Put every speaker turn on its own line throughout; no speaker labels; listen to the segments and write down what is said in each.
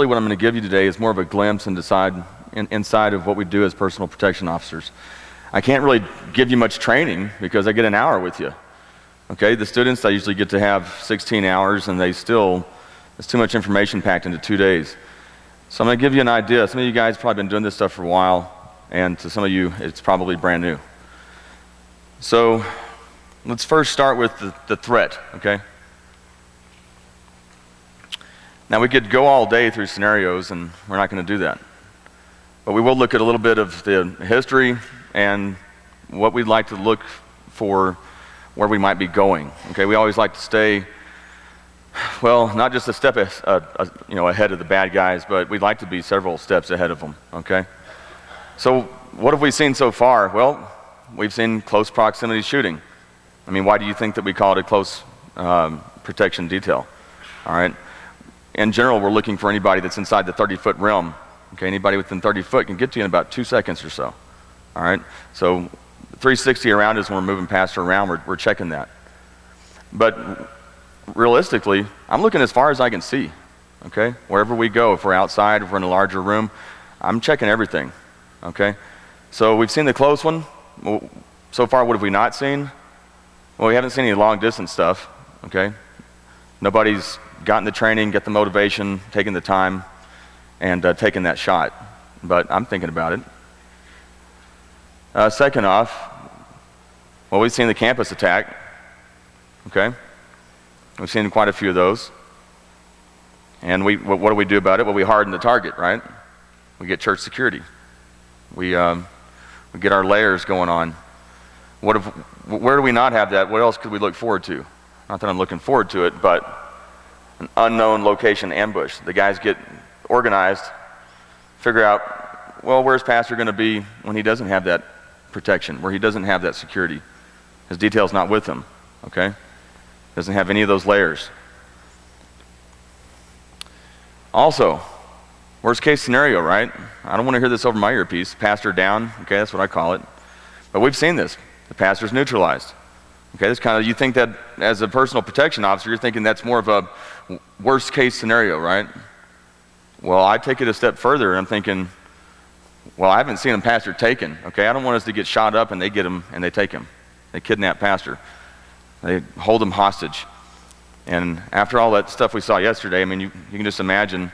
really what I'm going to give you today is more of a glimpse inside of what we do as personal protection officers. I can't really give you much training because I get an hour with you. Okay, the students, I usually get to have 16 hours, and it's too much information packed into 2 days. So I'm going to give you an idea. Some of you guys have probably been doing this stuff for a while, and to some of you, it's probably brand new. So let's first start with the threat, okay? Now, we could go all day through scenarios, and we're not going to do that. But we will look at a little bit of the history and what we'd like to look for, where we might be going. Okay, we always like to stay, well, not just a step ahead of the bad guys, but we'd like to be several steps ahead of them. Okay, so what have we seen so far? Well, we've seen close proximity shooting. I mean, why do you think that we call it a close protection detail? All right. In general, we're looking for anybody that's inside the 30-foot realm. Okay, anybody within 30 foot can get to you in about 2 seconds or so. All right, so 360 around is when we're moving past or around, we're checking that. But realistically, I'm looking as far as I can see. Okay, wherever we go, if we're outside, if we're in a larger room, I'm checking everything. Okay, so we've seen the close one. Well, so far, what have we not seen? Well, we haven't seen any long distance stuff. Okay, nobody's gotten the training, get the motivation, taking the time, and taking that shot. But I'm thinking about it. Second off, well, we've seen the campus attack. Okay, we've seen quite a few of those. And what do we do about it? Well, we harden the target, right? We get church security. We get our layers going on. Where do we not have that? What else could we look forward to? Not that I'm looking forward to it, but an unknown location ambush. The guys get organized, figure out, well, where's pastor going to be when he doesn't have that protection, where he doesn't have that security. His detail's not with him, okay? Doesn't have any of those layers. Also, worst case scenario, right? I don't want to hear this over my earpiece. Pastor down, okay, that's what I call it. But we've seen this. The pastor's neutralized. Okay, that's kind of, you think that as a personal protection officer, you're thinking that's more of a worst case scenario, right? Well, I take it a step further, and I'm thinking, well, I haven't seen a pastor taken, okay? I don't want us to get shot up and they get him and they take him. They kidnap pastor. They hold him hostage. And after all that stuff we saw yesterday, I mean, you can just imagine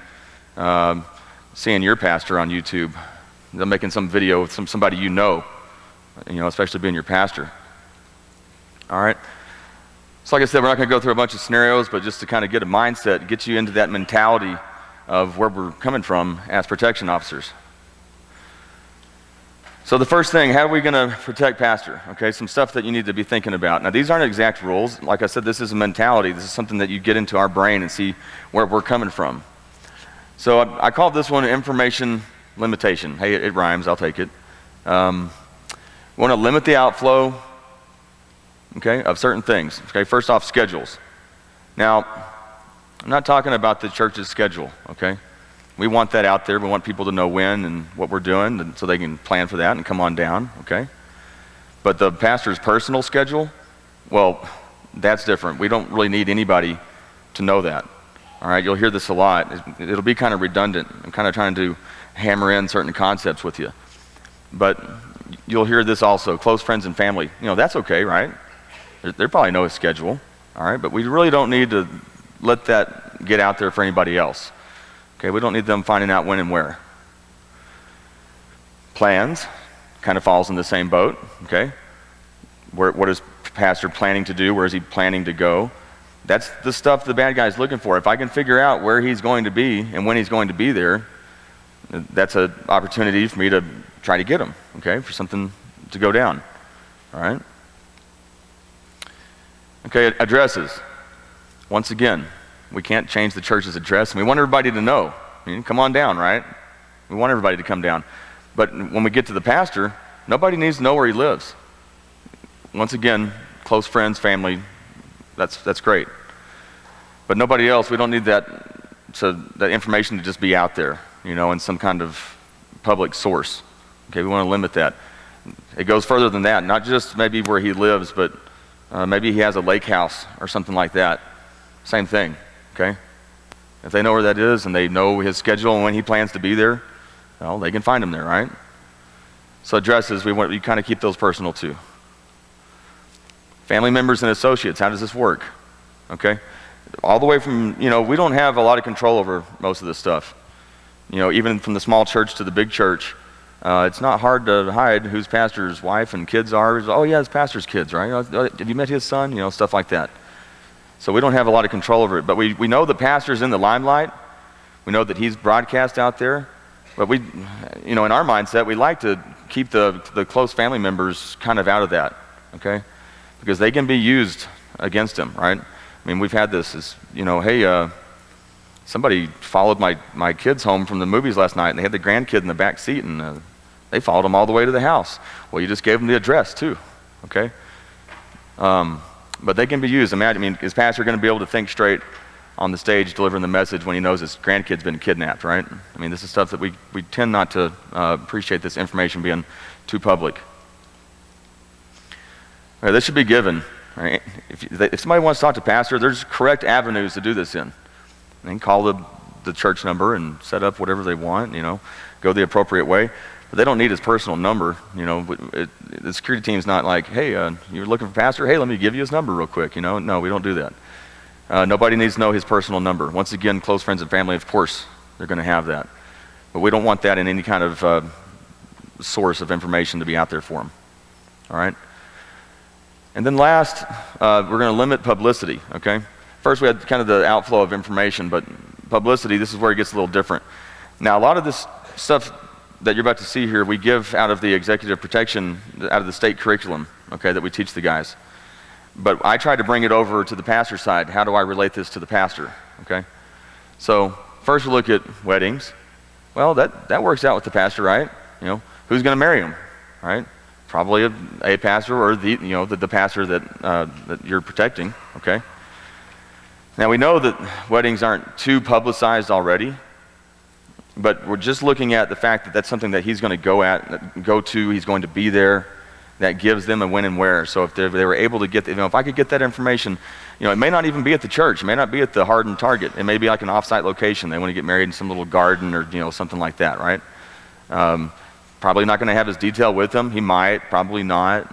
seeing your pastor on YouTube. They're making some video with somebody you know, especially being your pastor. All right? So like I said, we're not going to go through a bunch of scenarios, but just to kind of get a mindset, get you into that mentality of where we're coming from as protection officers. So the first thing, how are we going to protect pastor? Okay, some stuff that you need to be thinking about. Now, these aren't exact rules. Like I said, this is a mentality. This is something that you get into our brain and see where we're coming from. So I call this one information limitation. Hey, it rhymes. I'll take it. We want to limit the outflow, okay, of certain things. Okay, first off, schedules. Now, I'm not talking about the church's schedule, okay? We want that out there. We want people to know when and what we're doing, and so they can plan for that and come on down, okay? But the pastor's personal schedule, well, that's different. We don't really need anybody to know that, all right? You'll hear this a lot. It'll be kind of redundant. I'm kind of trying to hammer in certain concepts with you. But you'll hear this also, close friends and family. That's okay, right? They probably know his schedule, all right? But we really don't need to let that get out there for anybody else. Okay, we don't need them finding out when and where. Plans kind of falls in the same boat, okay? What is pastor planning to do? Where is he planning to go? That's the stuff the bad guy's looking for. If I can figure out where he's going to be and when he's going to be there, that's an opportunity for me to try to get him, okay, for something to go down, all right? Okay, addresses. Once again, we can't change the church's address, and we want everybody to know. I mean, come on down, right? We want everybody to come down. But when we get to the pastor, nobody needs to know where he lives. Once again, close friends, family, that's great. But nobody else, we don't need that information to just be out there, in some kind of public source. Okay, we want to limit that. It goes further than that, not just maybe where he lives, but maybe he has a lake house or something like that. Same thing, okay? If they know where that is and they know his schedule and when he plans to be there, well, they can find him there, right? So addresses, we kind of keep those personal too. Family members and associates, how does this work? Okay? All the way from, we don't have a lot of control over most of this stuff. Even from the small church to the big church, it's not hard to hide whose pastor's wife and kids are. Oh yeah, it's pastor's kids, right? Have you met his son? Stuff like that. So we don't have a lot of control over it, but we know the pastor's in the limelight. We know that he's broadcast out there, but in our mindset, we like to keep the close family members kind of out of that, okay? Because they can be used against him, right? I mean, we've had this, hey, somebody followed my kids home from the movies last night, and they had the grandkid in the back seat, and they followed them all the way to the house. Well, you just gave them the address too, okay? But they can be used. Is pastor going to be able to think straight on the stage delivering the message when he knows his grandkid's been kidnapped, right? This is stuff that we tend not to appreciate this information being too public. All right, this should be given, right? If somebody wants to talk to pastor, there's correct avenues to do this in. They can call the church number and set up whatever they want, go the appropriate way. But they don't need his personal number. The security team's not like, hey, you're looking for pastor? Hey, let me give you his number real quick. No, we don't do that. Nobody needs to know his personal number. Once again, close friends and family, of course, they're going to have that. But we don't want that in any kind of source of information to be out there for them. All right? And then last, we're going to limit publicity, okay? First, we had kind of the outflow of information, but publicity, this is where it gets a little different. Now, a lot of this stuff that you're about to see here, we give out of the executive protection, out of the state curriculum, okay, that we teach the guys. But I try to bring it over to the pastor side. How do I relate this to the pastor, okay? So first we look at weddings. Well, that works out with the pastor, right? Who's going to marry him, right? Probably a pastor or the pastor that you're protecting, okay? Now we know that weddings aren't too publicized already, but we're just looking at the fact that that's something that he's going to go to, he's going to be there, that gives them a when and where. So if they were able to get, if I could get that information, it may not even be at the church, it may not be at the hardened target, it may be like an off-site location. They want to get married in some little garden or something like that, right? Probably not going to have his detail with him. He might, probably not,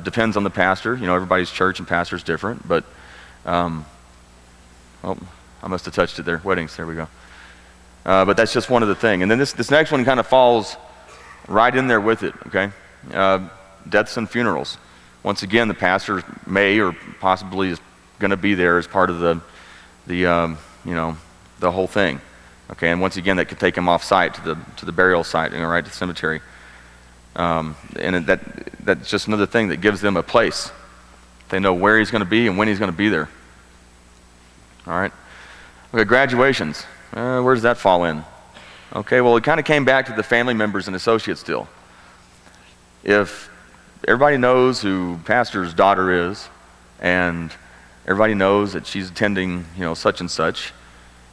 depends on the pastor. Everybody's church and pastor is different, but I must have touched it there. Weddings, there we go. But that's just one of the things. And then this next one kind of falls right in there with it, okay? Deaths and funerals. Once again, the pastor may or possibly is going to be there as part of the whole thing, okay? And once again, that could take him off site to the burial site, right, to the cemetery. And that's just another thing that gives them a place. They know where he's going to be and when he's going to be there. All right. Okay, graduations. Where does that fall in? Okay, well, it kind of came back to the family members and associates still. If everybody knows who pastor's daughter is, and everybody knows that she's attending, such and such,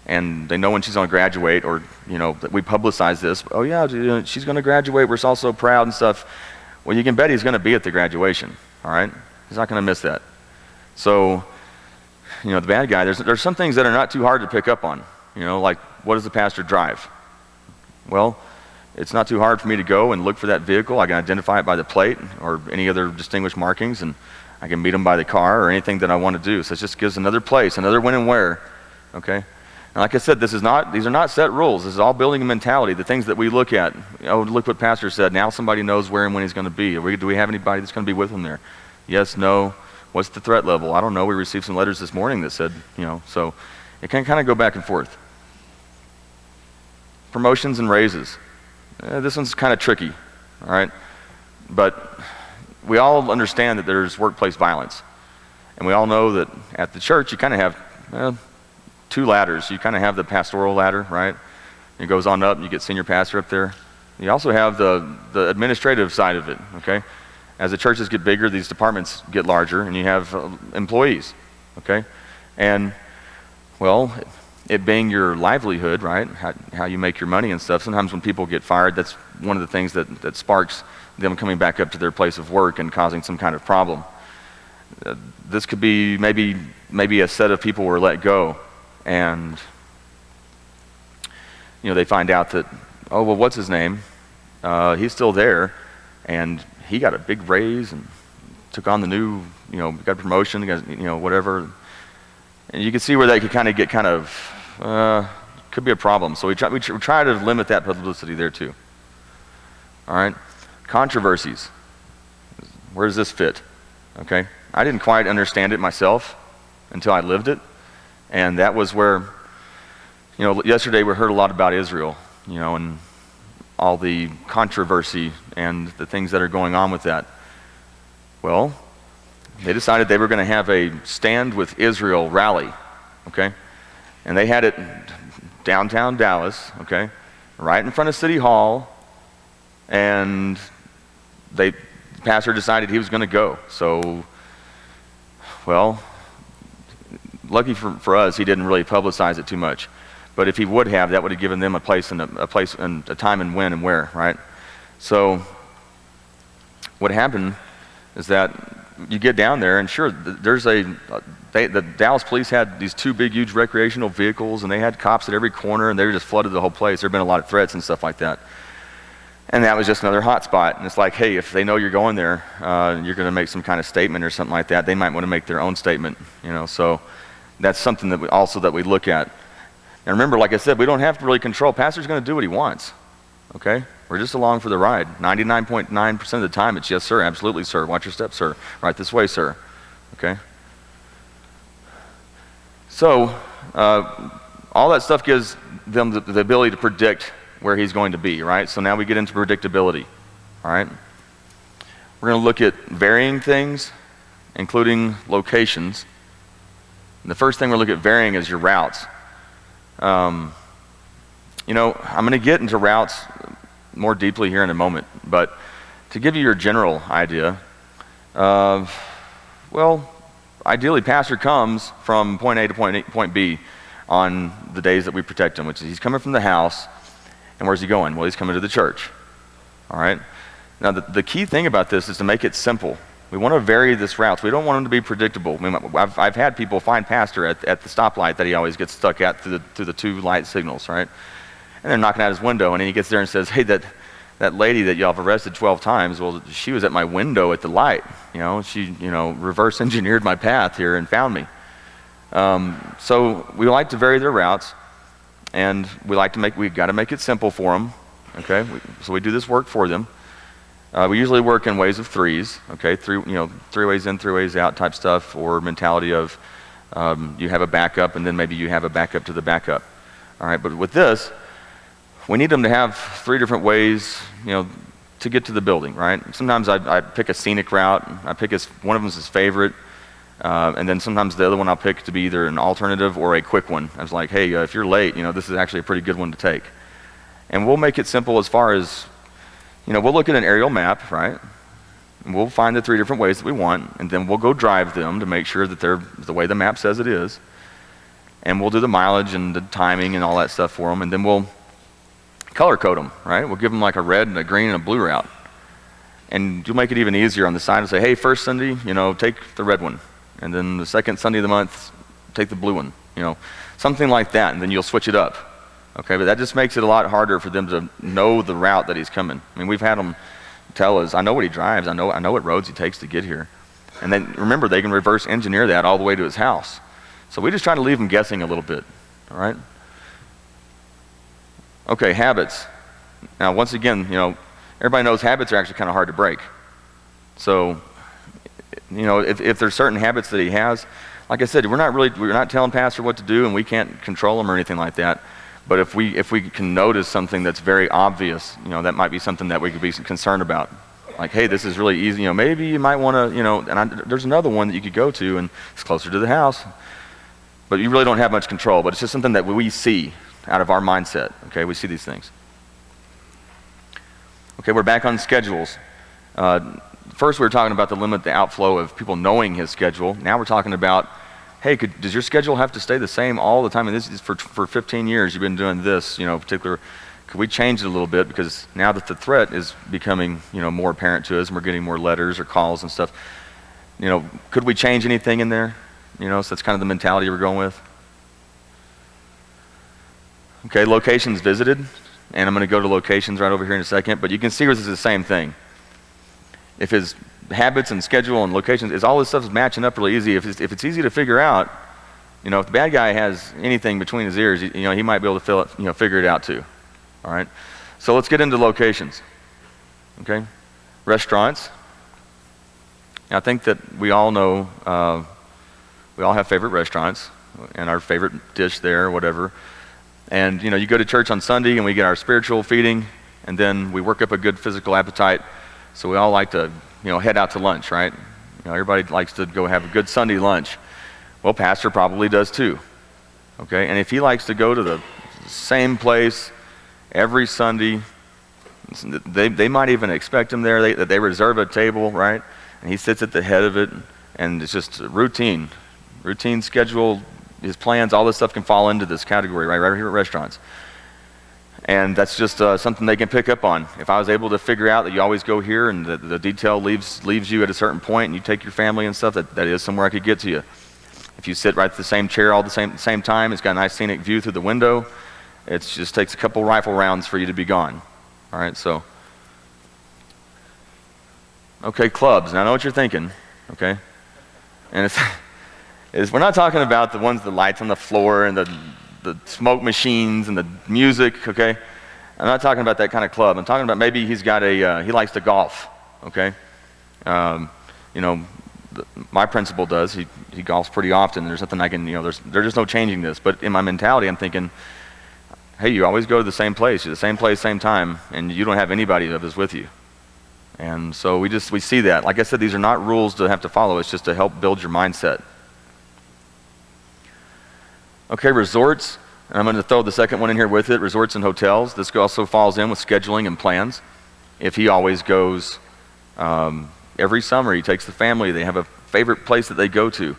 and they know when she's going to graduate, or, that we publicize this, oh yeah, she's going to graduate, we're all so proud and stuff. Well, you can bet he's going to be at the graduation, all right? He's not going to miss that. So, the bad guy, there's some things that are not too hard to pick up on. Like, what does the pastor drive? Well, it's not too hard for me to go and look for that vehicle. I can identify it by the plate or any other distinguished markings, and I can meet them by the car or anything that I want to do. So it just gives another place, another when and where, okay? And like I said, these are not set rules. This is all building a mentality, the things that we look at. Look what pastor said. Now somebody knows where and when he's going to be. Do we have anybody that's going to be with him there? Yes, no. What's the threat level? I don't know. We received some letters this morning that said, so it can kind of go back and forth. Promotions and raises. This one's kind of tricky, all right? But we all understand that there's workplace violence. And we all know that at the church, you kind of have two ladders. You kind of have the pastoral ladder, right? It goes on up, and you get senior pastor up there. You also have the administrative side of it, okay? As the churches get bigger, these departments get larger, and you have employees, okay? And, well, it being your livelihood, right, how you make your money and stuff, sometimes when people get fired, that's one of the things that sparks them coming back up to their place of work and causing some kind of problem. This could be maybe a set of people were let go, and they find out that, oh, well, what's his name? He's still there, and he got a big raise and took on the new, got a promotion, whatever. And you can see where that could kind of could be a problem. So we try to limit that publicity there too. All right, controversies. Where does this fit? Okay, I didn't quite understand it myself until I lived it, and that was where, yesterday we heard a lot about Israel, and all the controversy and the things that are going on with that. Well, they decided they were going to have a Stand with Israel rally, okay? And they had it downtown Dallas, okay, right in front of City Hall, and the pastor decided he was going to go. So, well, lucky for us, he didn't really publicize it too much. But if he would have, that would have given them a place and a time and when and where, right? So what happened is that you get down there, and sure, the Dallas police had these 2 big, huge recreational vehicles, and they had cops at every corner, and they just flooded the whole place. There have been a lot of threats and stuff like that. And that was just another hot spot. And it's like, hey, if they know you're going there, you're going to make some kind of statement or something like that, they might want to make their own statement, So that's something that we look at. And remember, like I said, we don't have to really control. Pastor's going to do what he wants, okay? We're just along for the ride. 99.9% of the time, it's yes, sir, absolutely, sir. Watch your steps, sir. Right this way, sir, okay? So all that stuff gives them the ability to predict where he's going to be, right? So now we get into predictability, all right? We're going to look at varying things, including locations. And the first thing we'll look at varying is your routes. I'm going to get into routes more deeply here in a moment, but to give you your general idea, ideally, pastor comes from point A to point B on the days that we protect him, which is he's coming from the house, and where's he going? Well, he's coming to the church, all right? Now, the key thing about this is to make it simple. We want to vary this route. We don't want them to be predictable. I've had people find pastor at the stoplight that he always gets stuck at through the 2 light signals, right? And they're knocking at his window, and then he gets there and says, hey, that lady that y'all have arrested 12 times, well, she was at my window at the light. She reverse engineered my path here and found me. So we like to vary their routes, and we've got to make it simple for them, okay? So we do this work for them. We usually work in ways of 3s, okay? 3 ways in, 3 ways out type stuff, or mentality of you have a backup, and then maybe you have a backup to the backup. All right, but with this, we need them to have 3 different ways, to get to the building, right? Sometimes I pick a scenic route. I pick one of them is his favorite, and then sometimes the other one I'll pick to be either an alternative or a quick one. I was like, hey, if you're late, this is actually a pretty good one to take. And we'll make it simple as far as, we'll look at an aerial map, right? And we'll find the 3 different ways that we want, and then we'll go drive them to make sure that they're the way the map says it is. And we'll do the mileage and the timing and all that stuff for them, and then we'll color code them, right? We'll give them like a red and a green and a blue route. And you'll make it even easier on the side and say, hey, first Sunday, take the red one. And then the second Sunday of the month, take the blue one, something like that, and then you'll switch it up. Okay, but that just makes it a lot harder for them to know the route that he's coming. I mean, we've had them tell us, I know what he drives, I know what roads he takes to get here. And then remember, they can reverse engineer that all the way to his house. So we just try to leave them guessing a little bit, all right? Okay, habits. Now, once again, everybody knows habits are actually kind of hard to break. So, if there's certain habits that he has, like I said, we're not telling pastor what to do, and we can't control him or anything like that. But if we can notice something that's very obvious, that might be something that we could be concerned about. Like, hey, this is really easy. Maybe you might want to, there's another one that you could go to, and it's closer to the house. But you really don't have much control. But it's just something that we see out of our mindset. Okay, we see these things. Okay, we're back on schedules. First, we were talking about the outflow of people knowing his schedule. Now we're talking about, hey, does your schedule have to stay the same all the time? And this is for 15 years you've been doing this, particular. Could we change it a little bit, because now that the threat is becoming, more apparent to us, and we're getting more letters or calls and stuff. Could we change anything in there? So that's kind of the mentality we're going with. Okay, locations visited, and I'm going to go to locations right over here in a second, but you can see this is the same thing. If his habits and schedule and locations, is all this stuff is matching up really easy. If it's easy to figure out, if the bad guy has anything between his ears, he might be able to figure it out too. All right, so let's get into locations. Okay, restaurants. Now, I think that we all know, we all have favorite restaurants and our favorite dish there or whatever. And you go to church on Sunday and we get our spiritual feeding, and then we work up a good physical appetite. So we all like to head out to lunch, right? Everybody likes to go have a good Sunday lunch. Well, pastor probably does too. Okay, and if he likes to go to the same place every Sunday, they might even expect him there. They reserve a table, right? And he sits at the head of it, and it's just routine schedule. His plans, all this stuff can fall into this category, right here at restaurants. And that's just something they can pick up on. If I was able to figure out that you always go here and the detail leaves you at a certain point, and you take your family and stuff, that is somewhere I could get to you. If you sit right at the same chair all the same time, it's got a nice scenic view through the window. It just takes a couple rifle rounds for you to be gone. All right, so. Okay, clubs. Now I know what you're thinking, okay? And we're not talking about the ones, the lights on the floor and the smoke machines and the music, okay? I'm not talking about that kind of club. I'm talking about maybe he's got he likes to golf, okay? My principal does. He golfs pretty often. There's nothing I can, there's just no changing this. But in my mentality, I'm thinking, hey, you always go to the same place, same time, and you don't have anybody that is with you. And so we see that. Like I said, these are not rules to have to follow. It's just to help build your mindset. Okay, resorts. And I'm going to throw the second one in here with it, resorts and hotels. This also falls in with scheduling and plans. If he always goes every summer, he takes the family, they have a favorite place that they go to,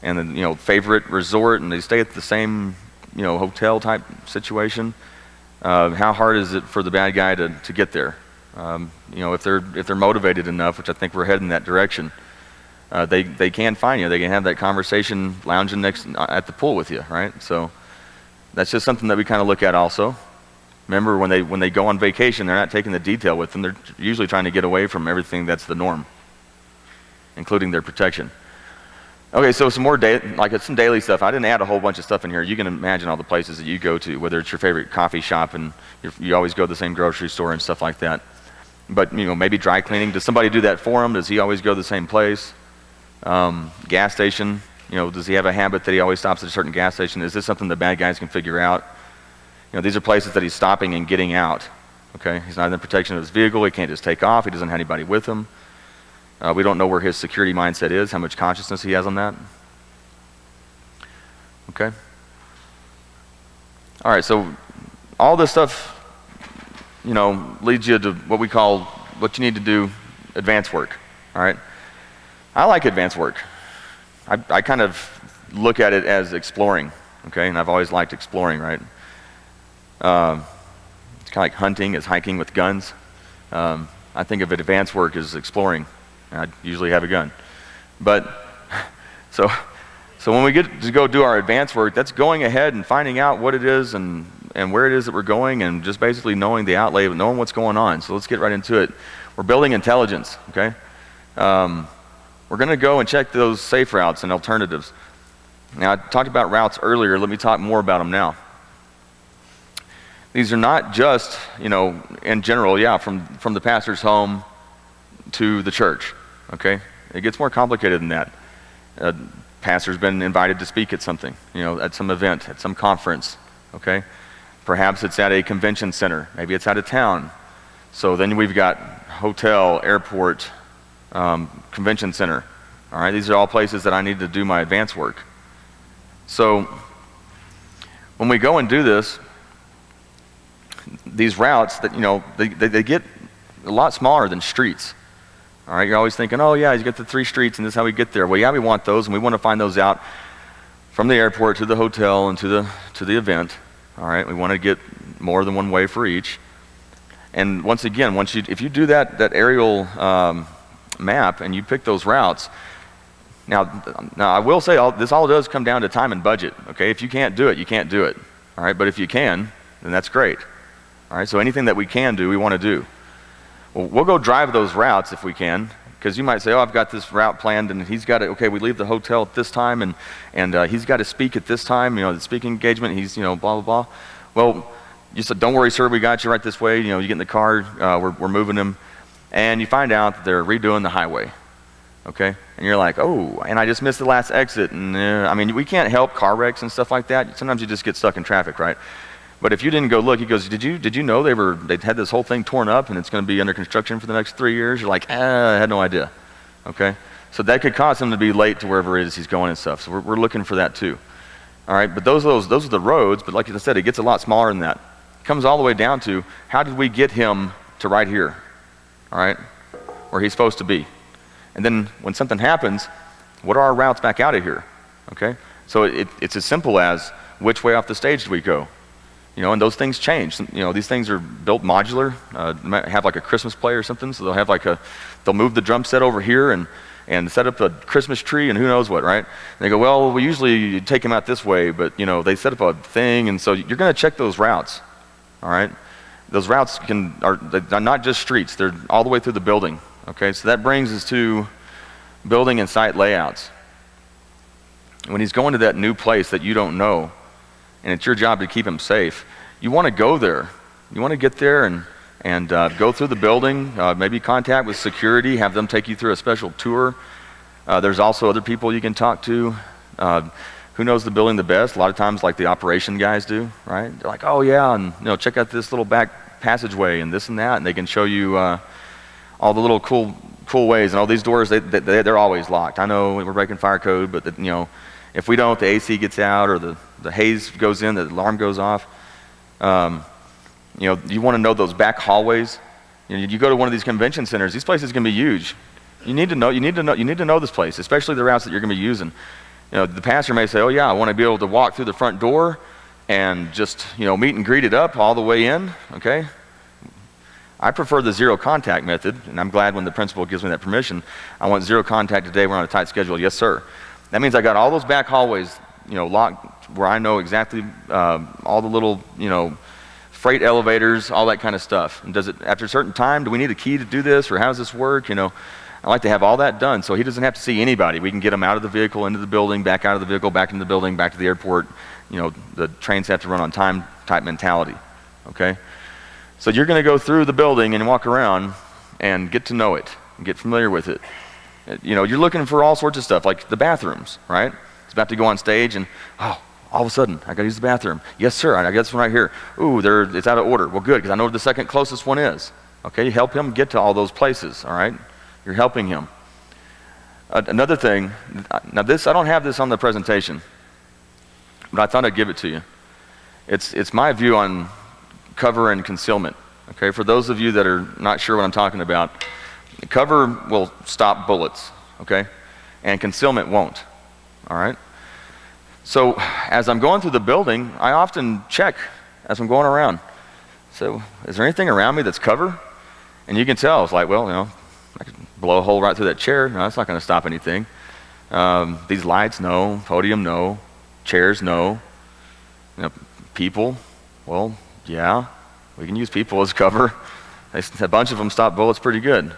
and then, favorite resort, and they stay at the same, hotel type situation. How hard is it for the bad guy to get there? If they're motivated enough, which I think we're heading in that direction, they can find you. They can have that conversation lounging at the pool with you, right? So that's just something that we kind of look at also. Remember, when they go on vacation, they're not taking the detail with them. They're usually trying to get away from everything that's the norm, including their protection. Okay, so some daily stuff. I didn't add a whole bunch of stuff in here. You can imagine all the places that you go to, whether it's your favorite coffee shop and you always go to the same grocery store and stuff like that. But maybe dry cleaning. Does somebody do that for him? Does he always go to the same place? Gas station. Does he have a habit that he always stops at a certain gas station? Is this something the bad guys can figure out? These are places that he's stopping and getting out. Okay, he's not in the protection of his vehicle. He can't just take off. He doesn't have anybody with him. We don't know where his security mindset is, how much consciousness he has on that. Okay. All right, so all this stuff, leads you to what you need to do, advanced work. All right. I like advanced work. I kind of look at it as exploring, okay? And I've always liked exploring, right? It's kind of like hunting is hiking with guns. I think of advanced work as exploring. I usually have a gun. But, so when we get to go do our advanced work, that's going ahead and finding out what it is and where it is that we're going, and just basically knowing the outlay, knowing what's going on. So let's get right into it. We're building intelligence, okay? We're going to go and check those safe routes and alternatives. Now, I talked about routes earlier. Let me talk more about them now. These are not just, in general, from the pastor's home to the church, okay? It gets more complicated than that. Pastor's been invited to speak at something, at some event, at some conference, okay? Perhaps it's at a convention center. Maybe it's out of town. So then we've got hotel, airport, convention center. All right, these are all places that I need to do my advanced work. So when we go and do this, these routes that, they get a lot smaller than streets. All right, you're always thinking, oh yeah, you get the 3 streets and this is how we get there. Well, yeah, we want those, and we want to find those out from the airport to the hotel and to the event. All right, we want to get more than one way for each. And once again, if you do that aerial map and you pick those routes, now I will say this all does come down to time and budget. Okay, if you can't do it, you can't do it. all right? But if you can, then that's great, all right? So anything that we can do, we want to do. Well, we'll go drive those routes if we can, because you might say, oh, I've got this route planned, and he's got it, okay, we leave the hotel at this time, and he's got to speak at this time, the speaking engagement, he's, blah, blah, blah. Well, you said, don't worry, sir, we got you right this way. You get in the car, we're moving him, and you find out that they're redoing the highway, okay? And you're like, oh, and I just missed the last exit, and we can't help car wrecks and stuff like that. Sometimes you just get stuck in traffic, right? But if you didn't go look, he goes, did you know they had this whole thing torn up and it's going to be under construction for the next 3 years? You're like, I had no idea, okay? So that could cause him to be late to wherever it is he's going and stuff. So we're looking for that too, all right? But those are the roads, but like I said, it gets a lot smaller than that. It comes all the way down to, how did we get him to right here, all right, where he's supposed to be? And then when something happens, what are our routes back out of here, okay? So it's as simple as, which way off the stage do we go? And those things change. These things are built modular. They might have like a Christmas play or something, so they'll have they'll move the drum set over here and set up a Christmas tree and who knows what, right? And they go, well, we usually take them out this way, but they set up a thing, and so you're going to check those routes, all right? Those routes they're not just streets; they're all the way through the building. Okay, so that brings us to building and site layouts. When he's going to that new place that you don't know, and it's your job to keep him safe, you want to go there. You want to get there and go through the building, maybe contact with security, have them take you through a special tour. There's also other people you can talk to. Who knows the building the best? A lot of times, like the operation guys do, right? They're like, oh yeah, and check out this little back passageway and this and that, and they can show you all the little cool ways. And all these doors, they're always locked. I know we're breaking fire code, but if we don't, the AC gets out or the haze goes in, the alarm goes off. You want to know those back hallways. You go to one of these convention centers, these places can be huge. You need to know this place, especially the routes that you're going to be using. The pastor may say, oh yeah, I want to be able to walk through the front door and just meet and greet it up all the way in, okay? I prefer the zero contact method, and I'm glad when the principal gives me that permission. I want zero contact today, we're on a tight schedule, yes sir. That means I got all those back hallways locked where I know exactly all the little freight elevators, all that kind of stuff. And after a certain time, do we need a key to do this, or how does this work? I like to have all that done so he doesn't have to see anybody. We can get him out of the vehicle, into the building, back out of the vehicle, back into the building, back to the airport. The trains have to run on time type mentality, okay? So you're going to go through the building and walk around and get to know it, and get familiar with it. You're looking for all sorts of stuff, like the bathrooms, right? It's about to go on stage and, all of a sudden, I got to use the bathroom. Yes, sir, I got this one right here. Ooh, it's out of order. Well, good, because I know where the second closest one is. Okay, you help him get to all those places, all right? You're helping him. Another thing, now this, I don't have this on the presentation, but I thought I'd give it to you. It's my view on cover and concealment, okay? For those of you that are not sure what I'm talking about, cover will stop bullets, okay? And concealment won't, all right? So as I'm going through the building, I often check as I'm going around. So is there anything around me that's cover? And you can tell, it's like, well, I could blow a hole right through that chair. No, that's not going to stop anything. These lights, no. Podium, no. Chairs, no. People, well, yeah, we can use people as cover. A bunch of them stop bullets pretty good.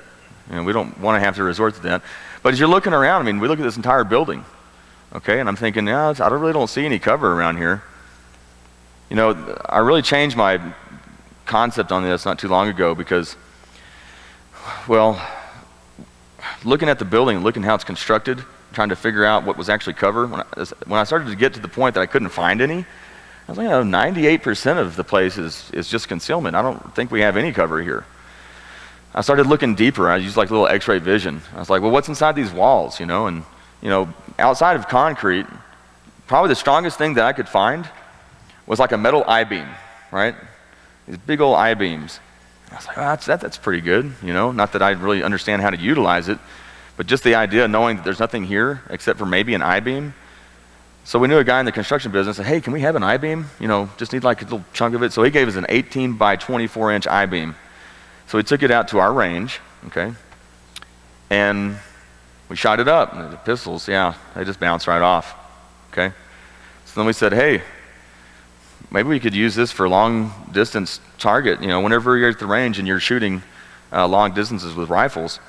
We don't want to have to resort to that. But as you're looking around, we look at this entire building, okay, and I'm thinking, I really don't see any cover around here. I really changed my concept on this not too long ago because, well, looking at the building, looking how it's constructed, trying to figure out what was actually cover, when I started to get to the point that I couldn't find any, I was like, 98% of the place is just concealment. I don't think we have any cover here. I started looking deeper. I used like a little x-ray vision. I was like, well, what's inside these walls, And, outside of concrete, probably the strongest thing that I could find was like a metal I-beam, right? These big old I-beams. I was like, that's pretty good, Not that I really understand how to utilize it, but just the idea of knowing that there's nothing here except for maybe an I-beam. So we knew a guy in the construction business said, hey, can we have an I-beam? Just need like a little chunk of it. So he gave us an 18 by 24 inch I-beam. So we took it out to our range, okay, and we shot it up. And the pistols, they just bounce right off, okay. So then we said, hey, maybe we could use this for long distance target. Whenever you're at the range and you're shooting long distances with rifles,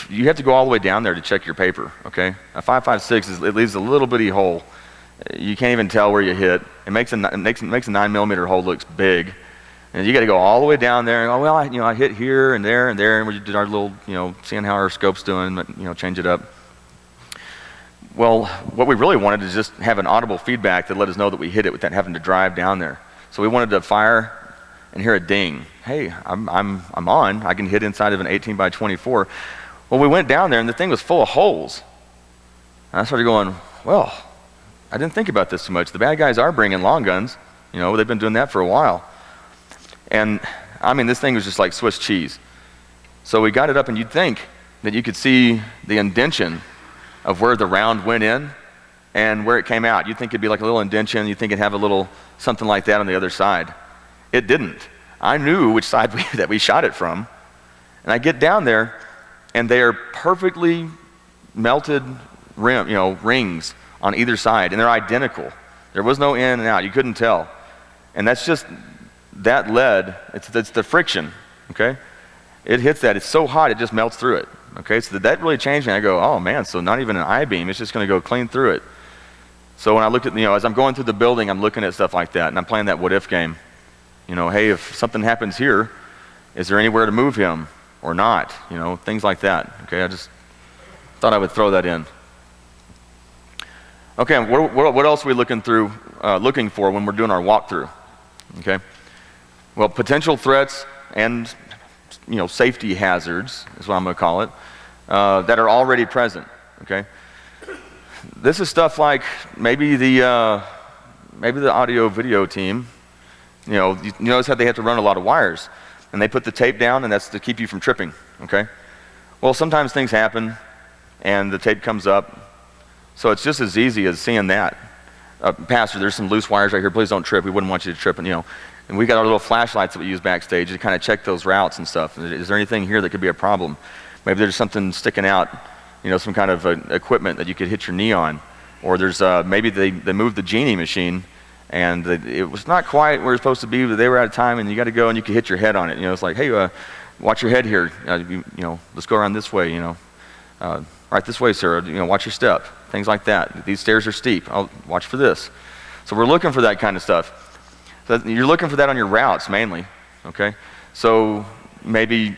you have to go all the way down there to check your paper, okay? A 5.56 it leaves a little bitty hole. You can't even tell where you hit. It makes a 9mm hole looks big, and you got to go all the way down there. And I hit here and there, and we did our little, seeing how our scope's doing, but change it up. Well, what we really wanted is just have an audible feedback that let us know that we hit it without having to drive down there. So we wanted to fire and hear a ding. Hey, I'm on. I can hit inside of an 18x24. Well, we went down there and the thing was full of holes. And I started going, well, I didn't think about this too much. The bad guys are bringing long guns. They've been doing that for a while. And this thing was just like Swiss cheese. So we got it up, and you'd think that you could see the indention of where the round went in and where it came out. You'd think it'd be like a little indention. You'd think it'd have a little something like that on the other side. It didn't. I knew which side that we shot it from. And I get down there, and they are perfectly melted rings on either side, and they're identical. There was no in and out. You couldn't tell. And that's just that lead. It's the friction, okay? It hits that. It's so hot, it just melts through it, okay? So that really changed me. I go, oh, man, so not even an I-beam. It's just going to go clean through it. So when I looked at, as I'm going through the building, I'm looking at stuff like that, and I'm playing that what-if game. Hey, if something happens here, is there anywhere to move him or not? Things like that, okay? I just thought I would throw that in. Okay, what else are we looking for when we're doing our walkthrough? Okay, well, potential threats and safety hazards is what I'm going to call it, that are already present. Okay, this is stuff like maybe the audio video team. You notice how they have to run a lot of wires, and they put the tape down, and that's to keep you from tripping. Okay, well, sometimes things happen, and the tape comes up. So it's just as easy as seeing that. Pastor, there's some loose wires right here. Please don't trip. We wouldn't want you to trip. And we got our little flashlights that we use backstage to kind of check those routes and stuff. Is there anything here that could be a problem? Maybe there's something sticking out, some kind of equipment that you could hit your knee on. Or there's maybe they moved the Genie machine, and it was not quite where it's supposed to be, but they were out of time, and you got to go and you could hit your head on it. It's like, hey, watch your head here. Let's go around this way. Right this way, sir. Watch your step. Things like that. These stairs are steep. I'll watch for this. So we're looking for that kind of stuff. So you're looking for that on your routes mainly, okay? So maybe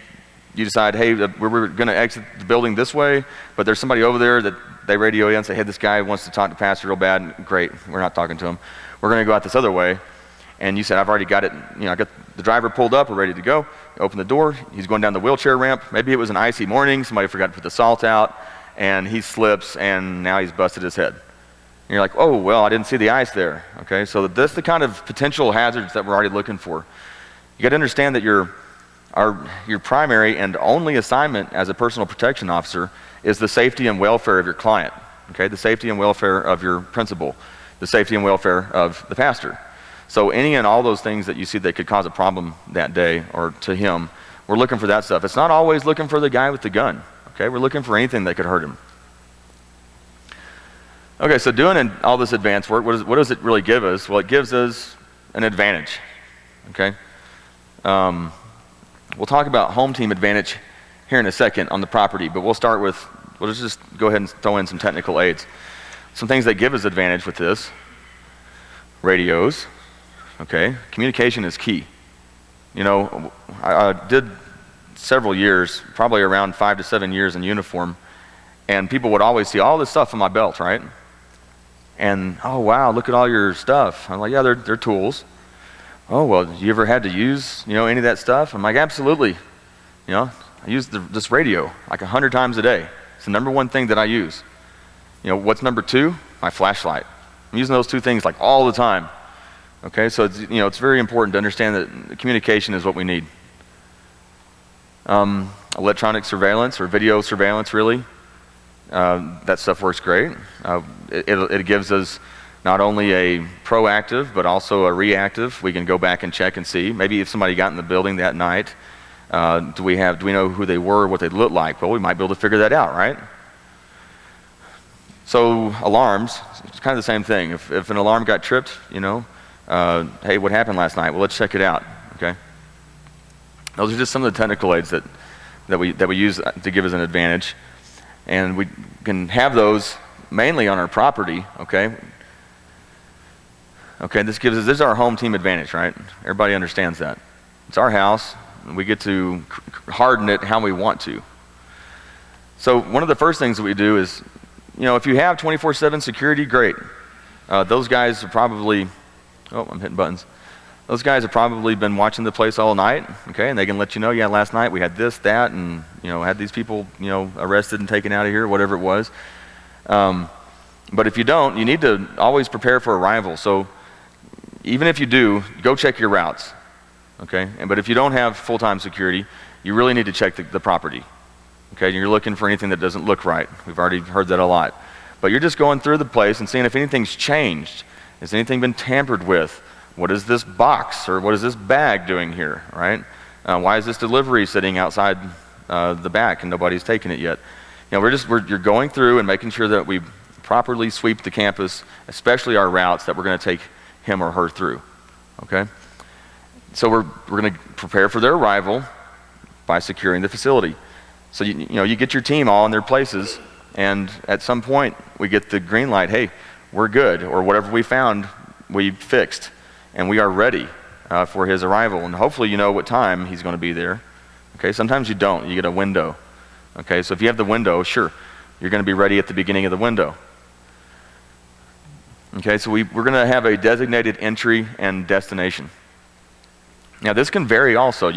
you decide, hey, we're going to exit the building this way, but there's somebody over there that they radio in and say, hey, this guy wants to talk to Pastor real bad. Great, we're not talking to him. We're going to go out this other way. And you said, I've already got it. I got the driver pulled up. We're ready to go. Open the door. He's going down the wheelchair ramp. Maybe it was an icy morning. Somebody forgot to put the salt out, and he slips, and now he's busted his head. And you're like, oh, well, I didn't see the ice there. Okay, so that's the kind of potential hazards that we're already looking for. You got to understand that your primary and only assignment as a personal protection officer is the safety and welfare of your client. Okay, the safety and welfare of your principal, the safety and welfare of the pastor. So any and all those things that you see that could cause a problem that day or to him, we're looking for that stuff. It's not always looking for the guy with the gun. Okay, we're looking for anything that could hurt him. Okay, so doing all this advanced work, what does it really give us? Well, it gives us an advantage. Okay, we'll talk about home team advantage here in a second on the property, but we'll just go ahead and throw in some technical aids. Some things that give us advantage with this: radios. Okay, communication is key. I did several years, probably around 5 to 7 years in uniform, and people would always see all this stuff on my belt, right? And, oh wow, look at all your stuff. I'm like, yeah, they're tools. Oh, well, you ever had to use, any of that stuff? I'm like, absolutely. I use this radio like 100 times a day. It's the number one thing that I use. What's number two? My flashlight. I'm using those two things like all the time. Okay, so it's very important to understand that communication is what we need. Electronic surveillance or video surveillance, really, that stuff works great. It gives us not only a proactive but also a reactive. We can go back and check and see. Maybe if somebody got in the building that night, do we know who they were, what they looked like? Well, we might be able to figure that out, right? So alarms, it's kind of the same thing. If an alarm got tripped, Hey, what happened last night? Well, let's check it out, okay? Those are just some of the technical aids that we use to give us an advantage. And we can have those mainly on our property, okay? Okay, this is our home team advantage, right? Everybody understands that. It's our house, and we get to harden it how we want to. So one of the first things that we do is, if you have 24/7 security, great. Those guys are probably, I'm hitting buttons. Those guys have probably been watching the place all night, okay, and they can let you know, yeah, last night we had this, that, and, had these people, arrested and taken out of here, whatever it was. But if you don't, you need to always prepare for arrival. So even if you do, go check your routes, okay? But if you don't have full-time security, you really need to check the property, okay? You're looking for anything that doesn't look right. We've already heard that a lot. But you're just going through the place and seeing if anything's changed. Has anything been tampered with? What is this box or what is this bag doing here, right? Why is this delivery sitting outside the back and nobody's taken it yet? You're going through and making sure that we properly sweep the campus, especially our routes that we're going to take him or her through, okay? So we're going to prepare for their arrival by securing the facility. So you get your team all in their places, and at some point we get the green light, hey, we're good, or whatever we found, we fixed, and we are ready for his arrival. And hopefully you know what time he's going to be there, okay? Sometimes you don't, you get a window, okay? So if you have the window, sure, you're going to be ready at the beginning of the window. Okay, so we're going to have a designated entry and destination. Now this can vary also.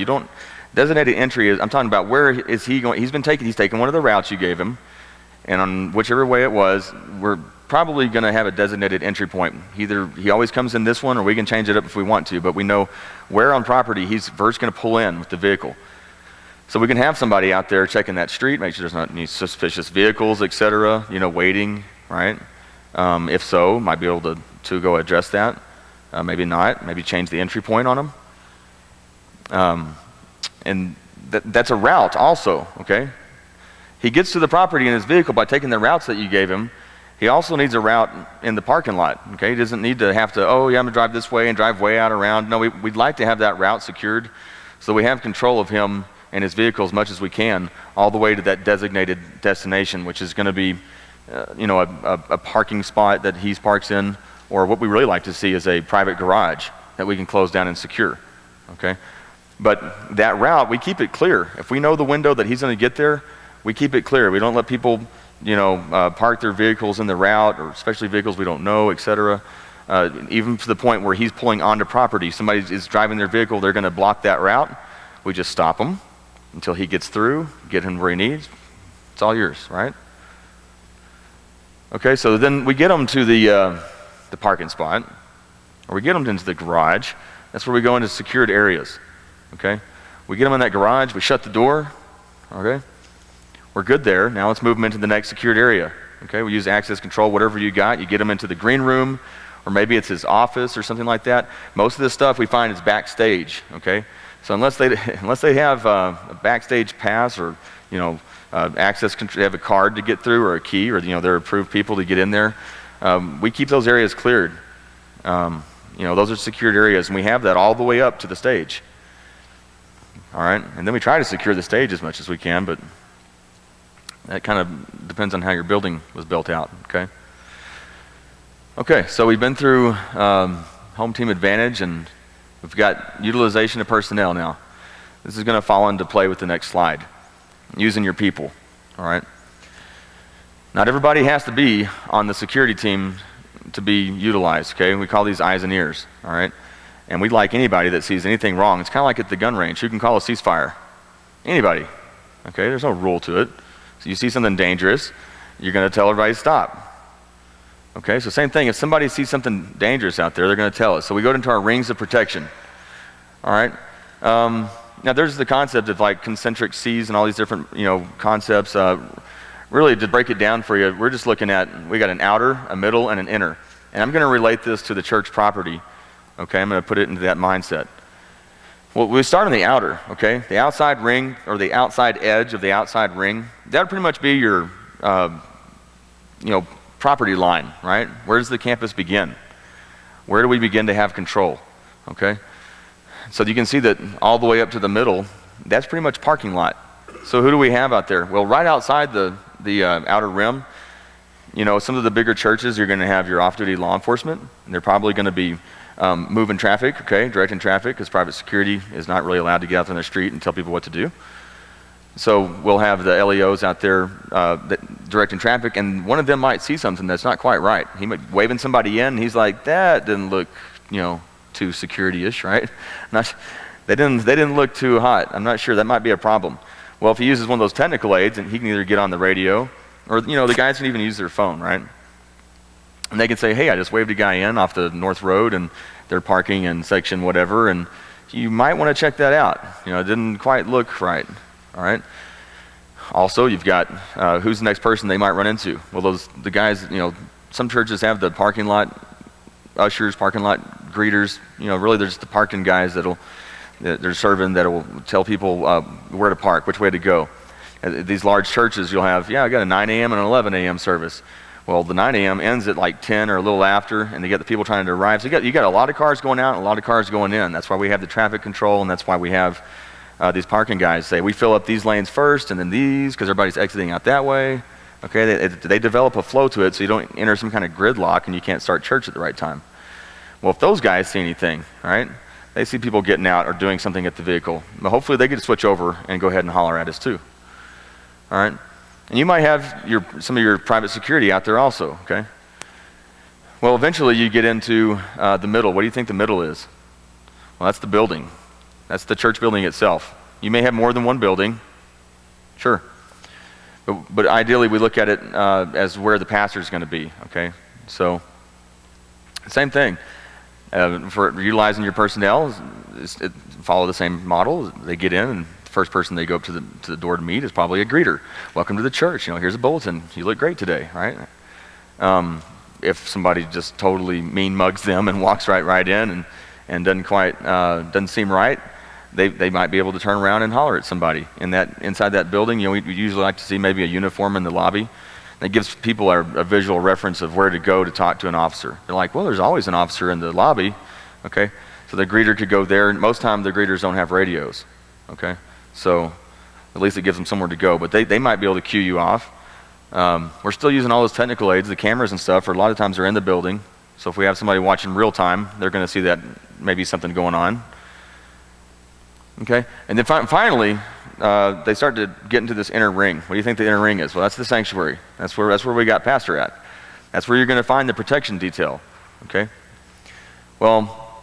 Designated entry is, I'm talking about where is he going. He's taken one of the routes you gave him, and on whichever way it was, we're probably going to have a designated entry point. Either he always comes in this one, or we can change it up if we want to, but we know where on property he's first going to pull in with the vehicle. So we can have somebody out there checking that street, make sure there's not any suspicious vehicles, etc., waiting, right? If so, might be able to go address that. Maybe not. Maybe change the entry point on them. And that's a route also, okay? He gets to the property in his vehicle by taking the routes that you gave him. He also needs a route in the parking lot, okay? He doesn't need to have to, I'm going to drive this way and drive way out around. No, we'd like to have that route secured so we have control of him and his vehicle as much as we can all the way to that designated destination, which is going to be a parking spot that he parks in, or what we really like to see is a private garage that we can close down and secure, okay? But that route, we keep it clear. If we know the window that he's going to get there, we keep it clear. We don't let people, park their vehicles in the route, or especially vehicles we don't know, etc. Even to the point where he's pulling onto property, somebody is driving their vehicle, they're going to block that route. We just stop them until he gets through, get him where he needs. It's all yours, right? Okay, so then we get them to the parking spot, or we get them into the garage. That's where we go into secured areas, okay? We get them in that garage, we shut the door, okay? We're good there. Now let's move them into the next secured area, okay? We use access control, whatever you got. You get them into the green room, or maybe it's his office or something like that. Most of this stuff we find is backstage, okay? So unless they have a backstage pass, or, access control, they have a card to get through, or a key, or they're approved people to get in there. We keep those areas cleared. Those are secured areas, and we have that all the way up to the stage. All right, and then we try to secure the stage as much as we can, but that kind of depends on how your building was built out. Okay. Okay, so we've been through home team advantage, and we've got utilization of personnel now. This is going to fall into play with the next slide. Using your people, all right? Not everybody has to be on the security team to be utilized, okay? We call these eyes and ears, all right? And we'd like anybody that sees anything wrong. It's kind of like at the gun range. Who can call a ceasefire? Anybody, okay? There's no rule to it. So you see something dangerous, you're going to tell everybody to stop. Okay, so same thing. If somebody sees something dangerous out there, they're going to tell us. So we go into our rings of protection, all right? Now there's the concept of like concentric C's and all these different concepts. Really, to break it down for you, we're just looking at, we got an outer, a middle, and an inner. And I'm going to relate this to the church property. Okay, I'm going to put it into that mindset. Well, we start on the outer. Okay, the outside ring, or the outside edge of the outside ring. That would pretty much be your property line, right? Where does the campus begin? Where do we begin to have control? Okay? So you can see that all the way up to the middle, that's pretty much parking lot. So who do we have out there? Well, right outside the outer rim, some of the bigger churches, you're going to have your off-duty law enforcement, and they're probably going to be moving traffic, okay, directing traffic, because private security is not really allowed to get out on the street and tell people what to do. So we'll have the LEOs out there directing traffic, and one of them might see something that's not quite right. He might be waving somebody in, and he's like, that didn't look, too security-ish, right? They didn't look too hot. I'm not sure. That might be a problem. Well, if he uses one of those technical aids, and he can either get on the radio, or the guys can even use their phone, right? And they can say, hey, I just waved a guy in off the North Road, and they're parking in section whatever, and you might want to check that out. It didn't quite look right. All right. Also, you've got who's the next person they might run into. Well, the guys, some churches have the parking lot ushers, parking lot greeters. Really, they're just the parking guys that they're serving, that will tell people where to park, which way to go. At these large churches, you'll have, I got a 9 a.m. and an 11 a.m. service. Well, the 9 a.m. ends at like 10 or a little after, and they get the people trying to arrive. So you got a lot of cars going out and a lot of cars going in. That's why we have the traffic control, and that's why we have these parking guys say, we fill up these lanes first and then these, because everybody's exiting out that way. Okay, they develop a flow to it so you don't enter some kind of gridlock and you can't start church at the right time. Well, if those guys see anything, all right, they see people getting out or doing something at the vehicle, but hopefully they get to switch over and go ahead and holler at us too. All right, and you might have some of your private security out there also, okay? Well, eventually you get into the middle. What do you think the middle is? Well, that's the building. That's the church building itself. You may have more than one building, sure. But ideally, we look at it as where the pastor is going to be, okay? So, same thing. For utilizing your personnel, follow the same model. They get in, and the first person they go up to the door to meet is probably a greeter. Welcome to the church. Here's a bulletin. You look great today, right? If somebody just totally mean mugs them and walks right in and doesn't seem right, they might be able to turn around and holler at somebody. Inside that building, we usually like to see maybe a uniform in the lobby. That gives people a visual reference of where to go to talk to an officer. They're like, well, there's always an officer in the lobby, okay? So the greeter could go there. Most times the greeters don't have radios, okay? So at least it gives them somewhere to go. But they might be able to cue you off. We're still using all those technical aids, the cameras and stuff, or a lot of times they're in the building. So if we have somebody watching real time, they're going to see that maybe something going on. Okay, and then finally, they start to get into this inner ring. What do you think the inner ring is? Well, that's the sanctuary. That's where we got pastor at. That's where you're going to find the protection detail. Okay. Well,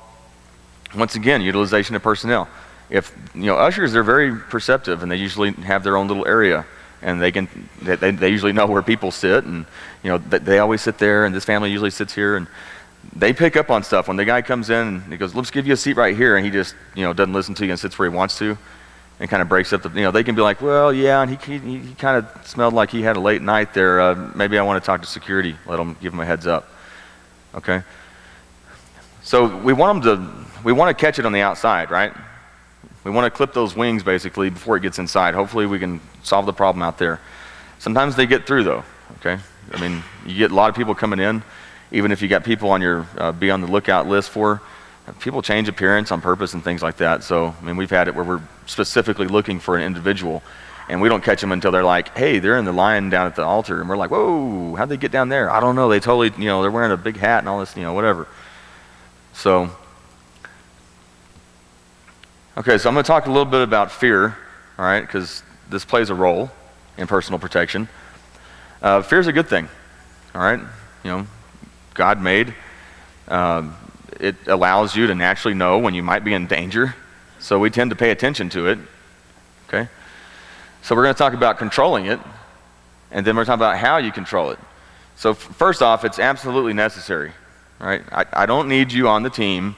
once again, utilization of personnel. If ushers, they're very perceptive, and they usually have their own little area, and they usually know where people sit, and they always sit there, and this family usually sits here, and they pick up on stuff. When the guy comes in and he goes, let's give you a seat right here, and he just doesn't listen to you and sits where he wants to and kind of breaks up they can be like, well, yeah, and he kind of smelled like he had a late night there. Maybe I want to talk to security. Give him a heads up. Okay. So we want to catch it on the outside, right? We want to clip those wings basically before it gets inside. Hopefully we can solve the problem out there. Sometimes they get through though. Okay. I mean, you get a lot of people coming in. Even if you got people on your be on the lookout list for, people change appearance on purpose and things like that. So, I mean, we've had it where we're specifically looking for an individual, and we don't catch them until they're like, hey, they're in the line down at the altar, and we're like, whoa, how'd they get down there? I don't know. They totally, they're wearing a big hat and all this, whatever. So, okay, so I'm going to talk a little bit about fear, all right, because this plays a role in personal protection. Fear is a good thing, all right? God made. It allows you to naturally know when you might be in danger, so we tend to pay attention to it, okay? So we're going to talk about controlling it, and then we're talking about how you control it. So first off, it's absolutely necessary, all right? I don't need you on the team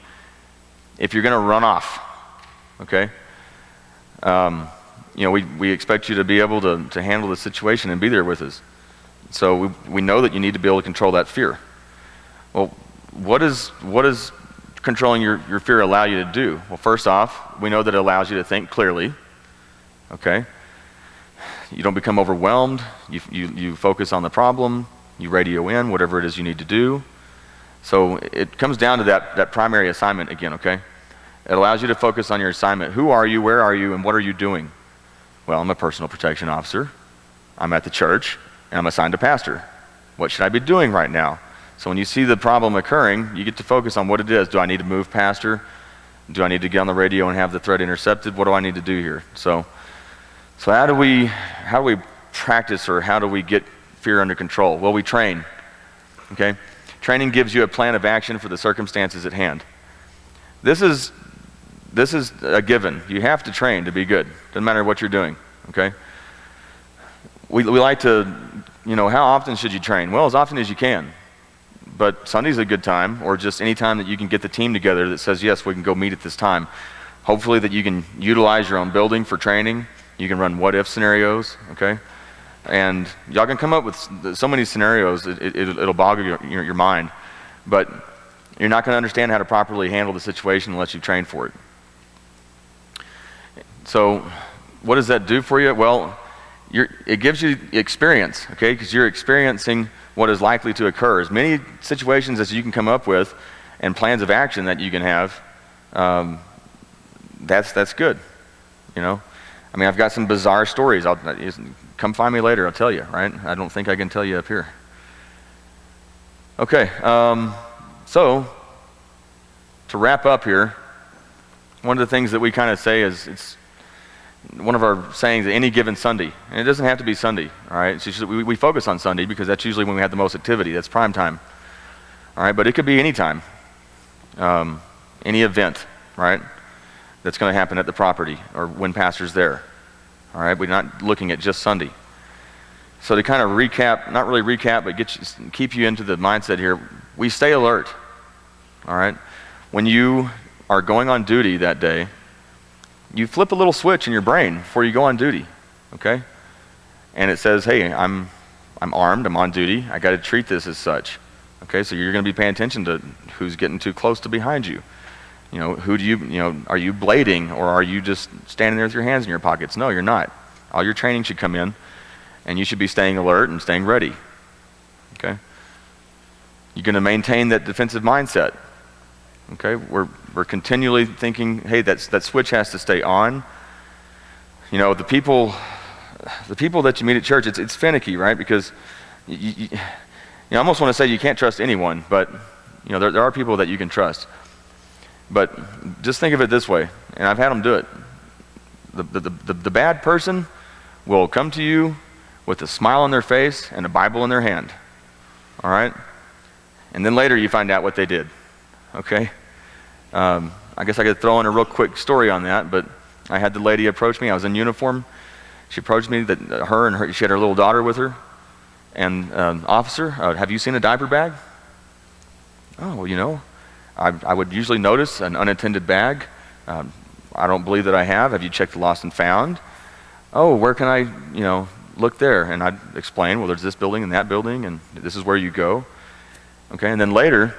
if you're going to run off, okay? We expect you to be able to handle the situation and be there with us. So we know that you need to be able to control that fear. Well, what does controlling your fear allow you to do? Well, first off, we know that it allows you to think clearly, okay? You don't become overwhelmed. You focus on the problem. You radio in whatever it is you need to do. So it comes down to that primary assignment again, okay? It allows you to focus on your assignment. Who are you, where are you, and what are you doing? Well, I'm a personal protection officer. I'm at the church, and I'm assigned to pastor. What should I be doing right now? So when you see the problem occurring, you get to focus on what it is. Do I need to move pastor? Do I need to get on the radio and have the threat intercepted? What do I need to do here? So how do we practice, or how do we get fear under control? Well, we train, okay? Training gives you a plan of action for the circumstances at hand. This is a given. You have to train to be good. Doesn't matter what you're doing, okay? We like to, how often should you train? Well, as often as you can. But Sunday's a good time, or just any time that you can get the team together that says, yes, we can go meet at this time. Hopefully that you can utilize your own building for training. You can run what-if scenarios, okay? And y'all can come up with so many scenarios, it'll boggle your mind. But you're not going to understand how to properly handle the situation unless you train for it. So what does that do for you? Well, it gives you experience, okay? Because you're experiencing what is likely to occur. As many situations as you can come up with and plans of action that you can have, that's good, I mean, I've got some bizarre stories. Come find me later, I'll tell you, right? I don't think I can tell you up here. Okay, so to wrap up here, one of the things that we kind of say is, it's one of our sayings, any given Sunday. And it doesn't have to be Sunday, all right? It's just, we focus on Sunday because that's usually when we have the most activity. That's prime time, all right? But it could be any time, any event, right, that's going to happen at the property or when pastor's there, all right? We're not looking at just Sunday. So to kind of recap, not really recap, but keep you into the mindset here, we stay alert, all right? When you are going on duty that day, you flip a little switch in your brain before you go on duty, okay? And it says, hey, I'm armed, I'm on duty, I got to treat this as such, okay? So you're going to be paying attention to who's getting too close to behind you. Who do you, are you blading, or are you just standing there with your hands in your pockets? No, you're not. All your training should come in, and you should be staying alert and staying ready, okay? You're going to maintain that defensive mindset. Okay, we're continually thinking, hey, that switch has to stay on. The people that you meet at church, it's finicky, right? Because you almost want to say you can't trust anyone, but there are people that you can trust. But just think of it this way, and I've had them do it. The bad person will come to you with a smile on their face and a Bible in their hand. All right, and then later you find out what they did. Okay, I guess I could throw in a real quick story on that, but I had the lady approach me. I was in uniform. She approached me, she had her little daughter with her, and officer, have you seen a diaper bag? Oh, well, I would usually notice an unattended bag. I don't believe that I have. Have you checked the lost and found? Oh, where can I, look there? And I'd explain, well, there's this building and that building, and this is where you go. Okay, and then later,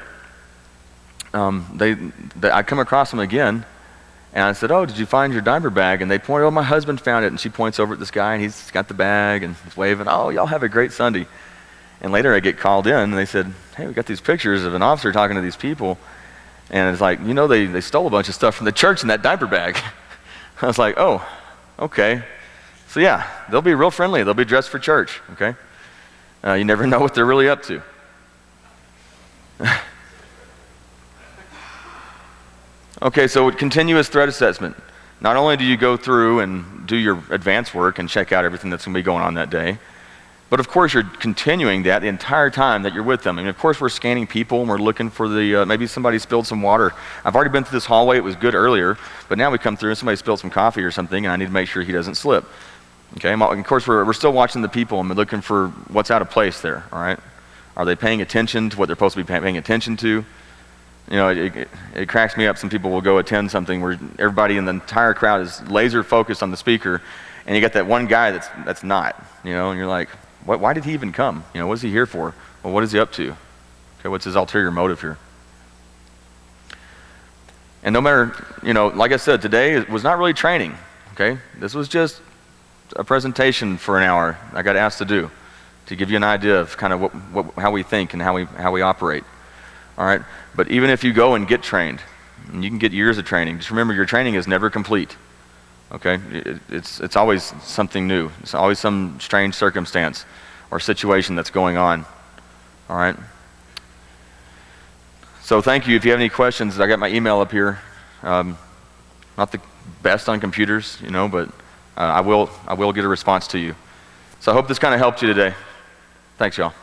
I come across them again, and I said, oh, did you find your diaper bag? And they point, oh, my husband found it. And she points over at this guy, and he's got the bag, and he's waving, oh, y'all have a great Sunday. And later I get called in, and they said, hey, we got these pictures of an officer talking to these people, and it's like, they stole a bunch of stuff from the church in that diaper bag. I was like, oh, okay. So yeah, they'll be real friendly. They'll be dressed for church, okay? You never know what they're really up to. Okay, so continuous threat assessment. Not only do you go through and do your advanced work and check out everything that's going to be going on that day, but of course you're continuing that the entire time that you're with them. I mean, of course we're scanning people and we're looking for maybe somebody spilled some water. I've already been through this hallway, it was good earlier, but now we come through and somebody spilled some coffee or something, and I need to make sure he doesn't slip. Okay, of course we're still watching the people and we're looking for what's out of place there, all right? Are they paying attention to what they're supposed to be paying attention to? It cracks me up. Some people will go attend something where everybody in the entire crowd is laser focused on the speaker, and you got that one guy that's not, and you're like, why did he even come? What's he here for? Well, what is he up to? Okay, what's his ulterior motive here? And no matter, like I said, today it was not really training, okay? This was just a presentation for an hour I got asked to do, to give you an idea of kind of how we think and how we operate. all right? But even if you go and get trained, and you can get years of training, just remember your training is never complete, okay? It's always something new. It's always some strange circumstance or situation that's going on, all right? So thank you. If you have any questions, I got my email up here. Not the best on computers, you know, but I will get a response to you. So I hope this kind of helped you today. Thanks, y'all.